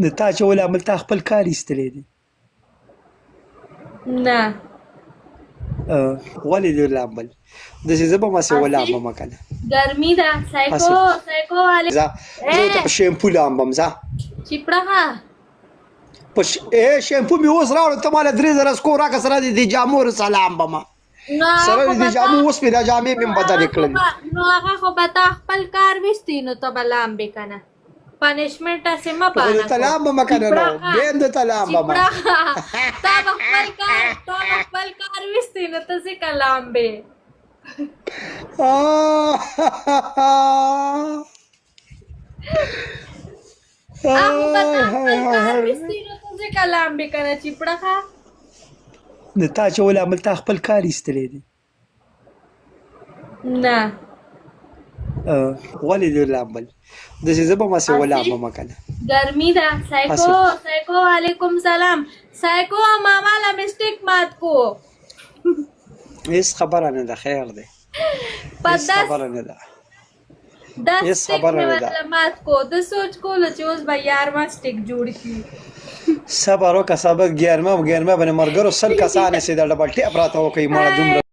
د تا چول عمل تا خپل کار ایستلی دی نه ولې دې لامبل داسې زه به ماسې ولامبم که نه ګرمي ده سایکو والے زه ته په شیمپو لامبم ځه چپړه شیمپو مې اوس راوړه ته ماله 3000 سکور راکړه سره د دې جامو سره لامبمه سره د دې جامو اوس مې دا جامې مې بدلې کړلې نو هغه خو به تا خپل کار وستي نو ته به لامبې که نه پنشمنټ هسې مه بانه ته لامبمه که نه نو بین د ته لامبمه تا به خپل کار وستي نو ته څنګه لامبې هغه به تا خپل کار وستي نو ته څنګه لامبې که نه چپړه د تا چول عمل تا خپل کار ایستلی دی نه ولې دې لامبل داسې زه به ماسې ولامبم که نه ګرمي ده سایکو وعلیکم سلام سایکو ماما لا مسټیک مات کو هیڅ خبره نه ده خیر دی هیڅ خبره نه ده هیڅ خبره نه ده مات کو د سوچ کولو چې اوس به یار ما سټیک جوړ شي صبر وکړه صبر ګرمه باندې مرګرو 100 کسان سي د ډبل ټیپ راته وکړي مړه دومره